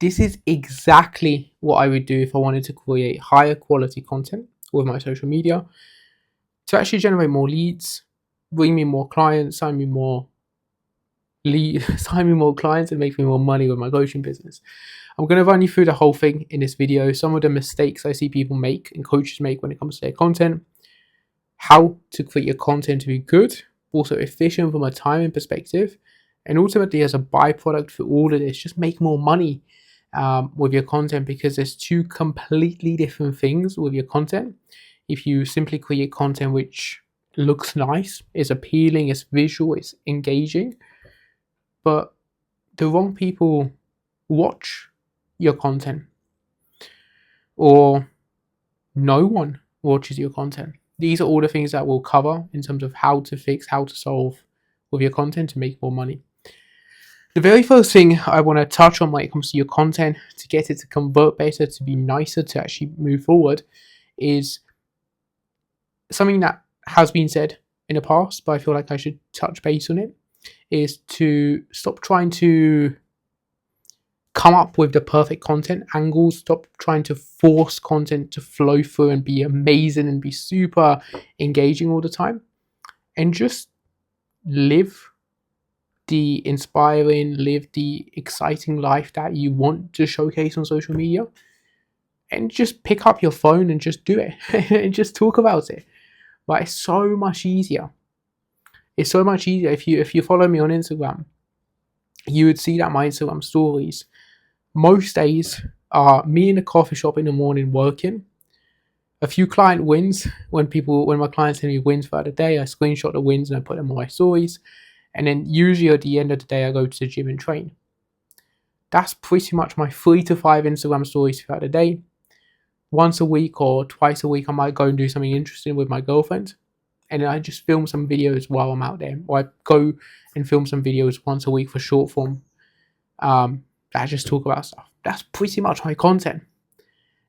This is exactly what I would do if I wanted to create higher quality content with my social media to actually generate more leads, bring me more clients, sign me more clients, and make me more money with my coaching business. I'm going to run you through the whole thing in this video. Some of the mistakes I see people make and coaches make when it comes to their content, how to create your content to be good, also efficient from a timing perspective, and ultimately as a byproduct for all of this, just make more money with your content, because there's two completely different things with your content. If you simply create content which looks nice, is appealing, is visual, is engaging, but the wrong people watch your content, or no one watches your content. These are all the things that we'll cover in terms of how to fix, how to solve with your content to make more money. The very first thing I want to touch on when it comes to your content to get it to convert better, to be nicer, to actually move forward, is something that has been said in the past, but I feel like I should touch base on it, is to stop trying to come up with the perfect content angles. Stop trying to force content to flow through and be amazing and be super engaging all the time, and just live the inspiring, live the exciting life that you want to showcase on social media, and just pick up your phone and just do it and just talk about it. But it's so much easier. It's so much easier. If you follow me on Instagram, you would see that my Instagram stories most days are me in a coffee shop in the morning working. A few client wins. When my clients send me wins throughout the day, I screenshot the wins and I put them on my stories. And then usually at the end of the day, I go to the gym and train. That's pretty much my 3 to 5 Instagram stories throughout the day. Once a week or twice a week, I might go and do something interesting with my girlfriend. And then I just film some videos while I'm out there. Or I go and film some videos once a week for short form. I just talk about stuff. That's pretty much my content.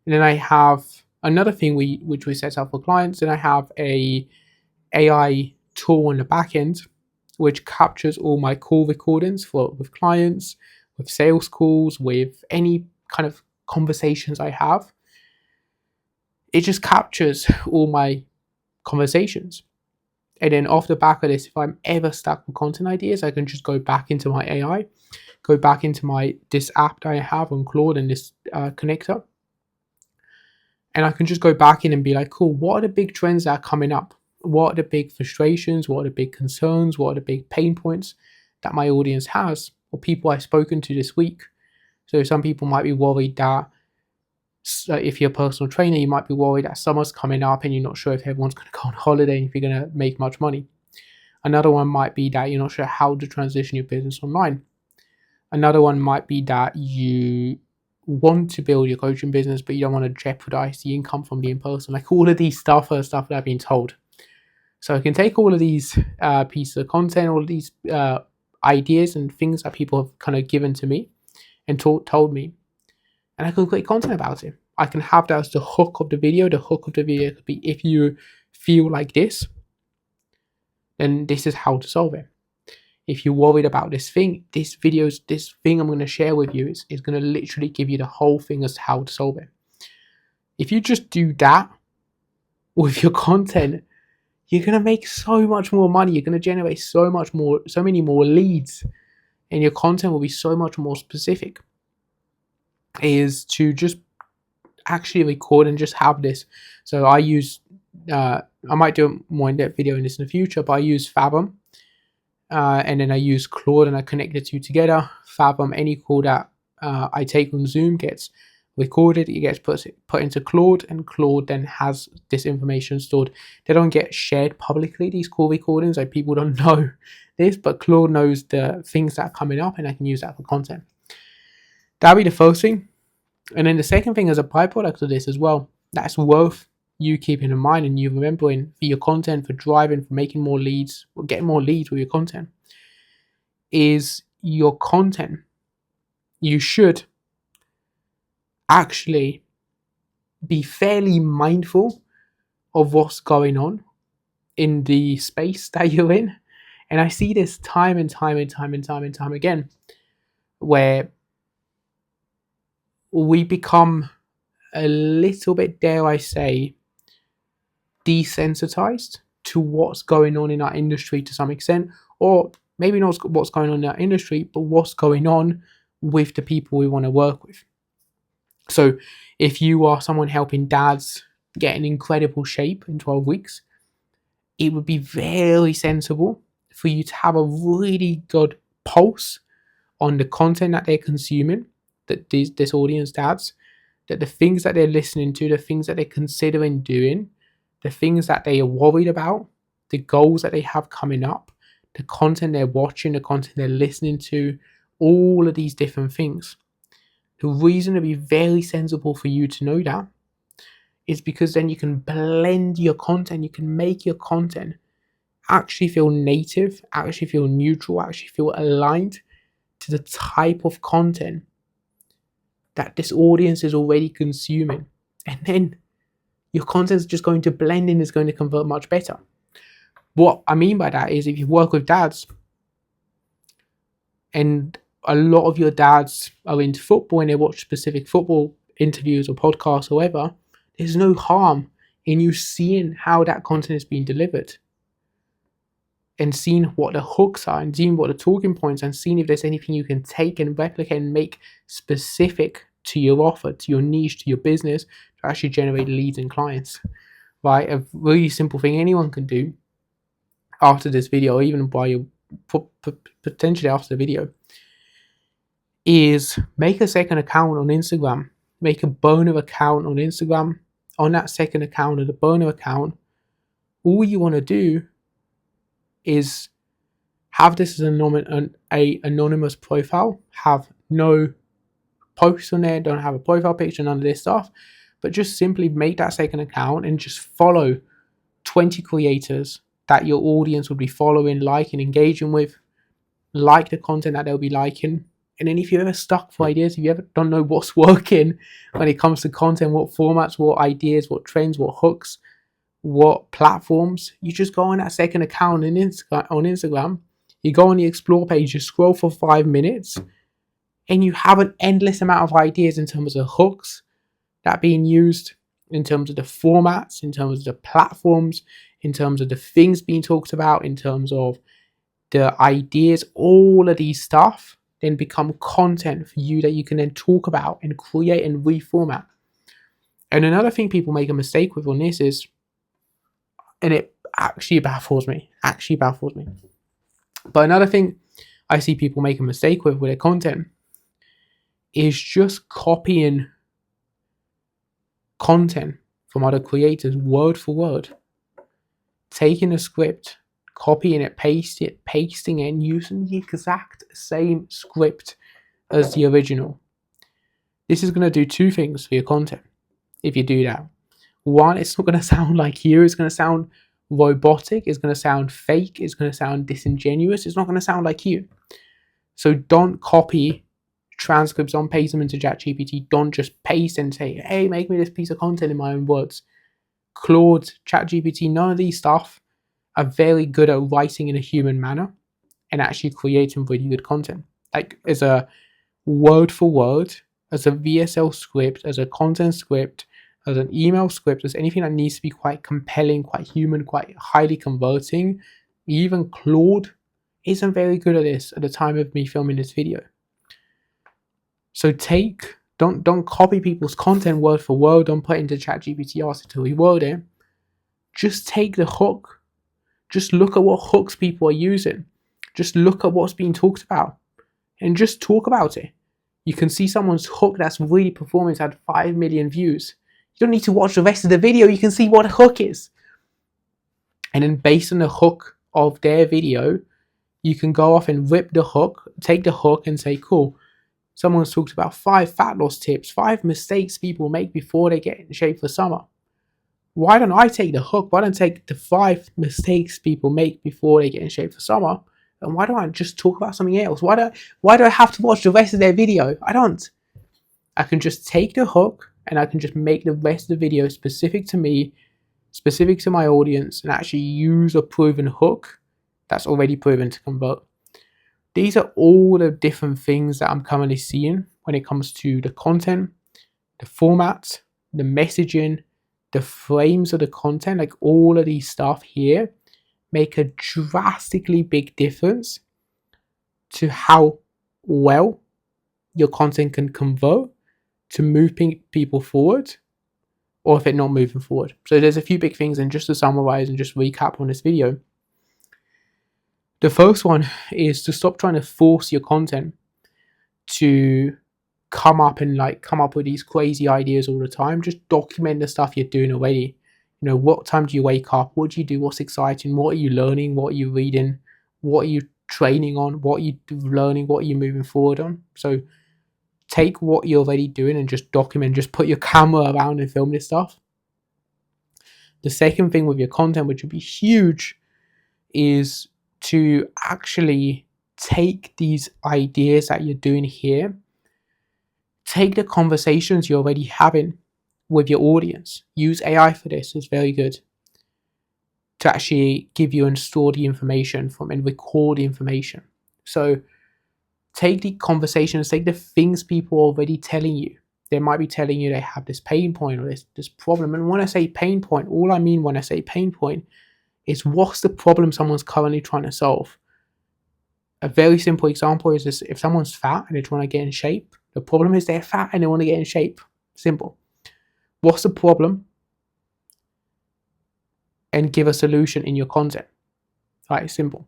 And then I have another thing which we set up for clients. And I have a AI tool on the back end which captures all my call recordings with clients, with sales calls, with any kind of conversations I have. It just captures all my conversations. And then off the back of this, if I'm ever stuck with content ideas, I can just go back into my AI, go back into this app that I have on Claude and this connector. And I can just go back in and be like, cool, what are the big trends that are coming up? What are the big frustrations? What are the big concerns? What are the big pain points that my audience has, or people I've spoken to this week? So some people might be worried that if you're a personal trainer, you might be worried that summer's coming up and you're not sure if everyone's going to go on holiday and if you're going to make much money. Another one might be that you're not sure how to transition your business online. Another one might be that you want to build your coaching business, but you don't want to jeopardize the income from the in-person. Like all of these stuff that I've been told. So I can take all of these pieces of content, all of these ideas and things that people have kind of given to me and told me, and I can create content about it. I can have that as the hook of the video. The hook of the video could be, if you feel like this, then this is how to solve it. If you're worried about this thing, this thing I'm going to share with you is going to literally give you the whole thing as to how to solve it. If you just do that with your content, you're going to make so much more money. You're going to generate so many more leads, and your content will be so much more specific. Is to just actually record and just have this. So I use, I might do a more in-depth video in this in the future, but I use Fathom, and then I use Claude, and I connect the two together. Fathom, any call that I take on Zoom gets recorded, it gets put into Claude, and Claude then has this information stored. They don't get shared publicly, these call recordings, like people don't know this, but Claude knows the things that are coming up, and I can use that for content. That'll be the first thing. And then the second thing, as a byproduct of this as well, that's worth you keeping in mind and you remembering for your content, for driving, for making more leads, or getting more leads with your content, is your content. You should actually be fairly mindful of what's going on in the space that you're in. And I see this time and time again, where we become a little bit, dare I say, desensitized to what's going on in our industry to some extent, or maybe not what's going on in our industry, but what's going on with the people we want to work with. So if you are someone helping dads get in incredible shape in 12 weeks, it would be very sensible for you to have a really good pulse on the content that they're consuming, that this audience dads, that the things that they're listening to, the things that they're considering doing, the things that they are worried about, the goals that they have coming up, the content they're watching, the content they're listening to, all of these different things. The reason to be very sensible for you to know that is because then you can blend your content, you can make your content actually feel native, actually feel neutral, actually feel aligned to the type of content that this audience is already consuming. And then your content is just going to blend in, is going to convert much better. What I mean by that is if you work with dads and a lot of your dads are into football and they watch specific football interviews or podcasts or whatever, there's no harm in you seeing how that content is being delivered and seeing what the hooks are and seeing what the talking points and seeing if there's anything you can take and replicate and make specific to your offer, to your niche, to your business to actually generate leads and clients, right? A really simple thing anyone can do after this video, or even while you're potentially after the video, is make a second account on Instagram. Make a burner account on Instagram. On that second account or the burner account, all you want to do is have this as an anonymous profile, have no posts on there, don't have a profile picture, none of this stuff, but just simply make that second account and just follow 20 creators that your audience will be following, liking, engaging with, like the content that they'll be liking. And then if you're ever stuck for ideas, if you ever don't know what's working when it comes to content, what formats, what ideas, what trends, what hooks, what platforms, you just go on that second account on Instagram, you go on the explore page, you scroll for 5 minutes, and you have an endless amount of ideas in terms of hooks that are being used, in terms of the formats, in terms of the platforms, in terms of the things being talked about, in terms of the ideas. All of these stuff then become content for you that you can then talk about and create and reformat. And another thing people make a mistake with on this is, and it actually baffles me. But another thing I see people make a mistake with their content is just copying content from other creators word for word. Taking a script, copying it, pasting it, and using the exact same script as the original. This is going to do two things for your content if you do that. One, it's not going to sound like you. It's going to sound robotic. It's going to sound fake. It's going to sound disingenuous. It's not going to sound like you. So don't copy transcripts, don't paste them into ChatGPT. Don't just paste and say, hey, make me this piece of content in my own words. Claude, ChatGPT, none of these stuff are very good at writing in a human manner and actually creating really good content. Like as a word for word, as a VSL script, as a content script, as an email script, as anything that needs to be quite compelling, quite human, quite highly converting. Even Claude isn't very good at this at the time of me filming this video. So don't copy people's content word for word. Don't put it into ChatGPT, ask it to reword it. Just take the hook. Just look at what hooks people are using. Just look at what's being talked about and just talk about it. You can see someone's hook that's really performing. It's had 5 million views. You don't need to watch the rest of the video. You can see what a hook is. And then based on the hook of their video, you can go off and rip the hook, take the hook and say, cool, someone's talked about 5 fat loss tips, 5 mistakes people make before they get in shape for summer. Why don't I take the hook? Why don't I take the 5 mistakes people make before they get in shape for summer? And why don't I just talk about something else? Why do I have to watch the rest of their video? I don't. I can just take the hook and I can just make the rest of the video specific to me, specific to my audience, and actually use a proven hook that's already proven to convert. These are all the different things that I'm currently seeing when it comes to the content, the format, the messaging, the frames of the content, like all of these stuff here make a drastically big difference to how well your content can convert to move people forward, or if it's not moving forward. So there's a few big things, and just to summarize and just recap on this video, the first one is to stop trying to force your content to come up with these crazy ideas all the time. Just document the stuff you're doing already. You know, what time do you wake up? What do you do? What's exciting? What are you learning? What are you reading? What are you training on? What are you learning? What are you moving forward on? So take what you're already doing and just document. Just put your camera around and film this stuff. The second thing with your content, which would be huge, is to actually take these ideas that you're doing here, take the conversations you're already having with your audience. Use AI for this. It's very good to actually give you and store the information from and record the information. So take the conversations, take the things people are already telling you. They might be telling you they have this pain point or this problem. And when I say pain point, all I mean when I say pain point is what's the problem someone's currently trying to solve. A very simple example is this: if someone's fat and they're trying to get in shape, the problem is they're fat and they want to get in shape. Simple. What's the problem? And give a solution in your content. Right, simple.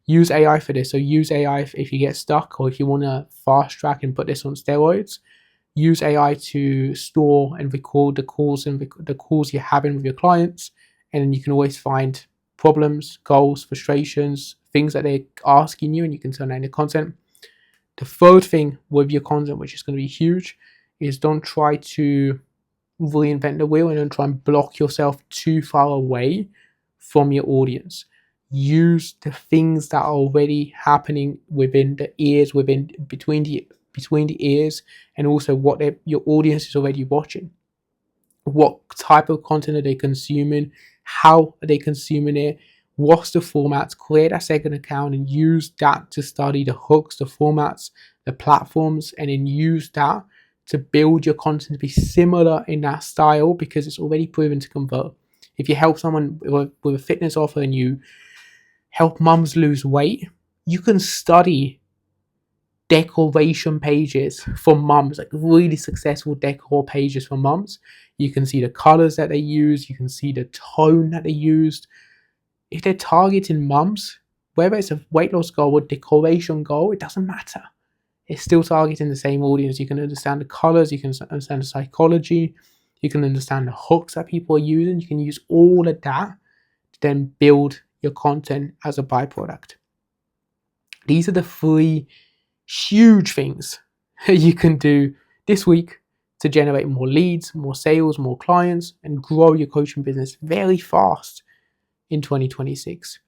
Use AI for this. So use AI if you get stuck, or if you want to fast track and put this on steroids. Use AI to store and record the calls you're having with your clients, and then you can always find problems, goals, frustrations, things that they're asking you, and you can turn that into content. The third thing with your content, which is going to be huge, is don't try to reinvent the wheel and don't try and block yourself too far away from your audience. Use the things that are already happening within the ears, between the ears, and also what your audience is already watching. What type of content are they consuming? How are they consuming it? What's the formats? Create a second account and use that to study the hooks, the formats, the platforms, and then use that to build your content to be similar in that style, because it's already proven to convert. If you help someone with a fitness offer and you help mums lose weight, you can study decoration pages for mums, like really successful decor pages for mums. You can see the colors that they use, you can see the tone that they used. If they're targeting mums, whether it's a weight loss goal or decoration goal, it doesn't matter. It's still targeting the same audience. You can understand the colors, you can understand the psychology, you can understand the hooks that people are using. You can use all of that to then build your content as a byproduct. These are the 3 huge things you can do this week to generate more leads, more sales, more clients, and grow your coaching business very fast in 2026.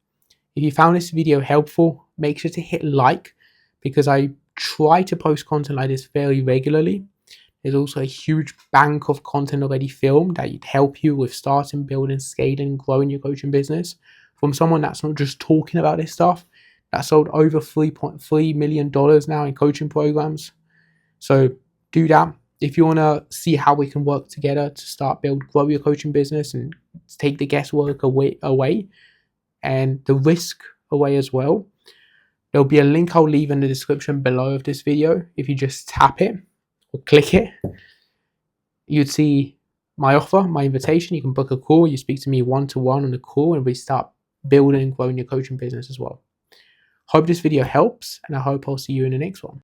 If you found this video helpful, make sure to hit like, because I try to post content like this very regularly. There's also a huge bank of content already filmed that would help you with starting, building, scaling, growing your coaching business from someone that's not just talking about this stuff, that sold over $3.3 million now in coaching programs. So do that. If you want to see how we can work together to grow your coaching business and take the guesswork away and the risk away as well, there'll be a link I'll leave in the description below of this video. If you just tap it or click it, you'd see my offer, my invitation. You can book a call. You speak to me one-to-one on the call, and we start building and growing your coaching business as well. Hope this video helps, and I hope I'll see you in the next one.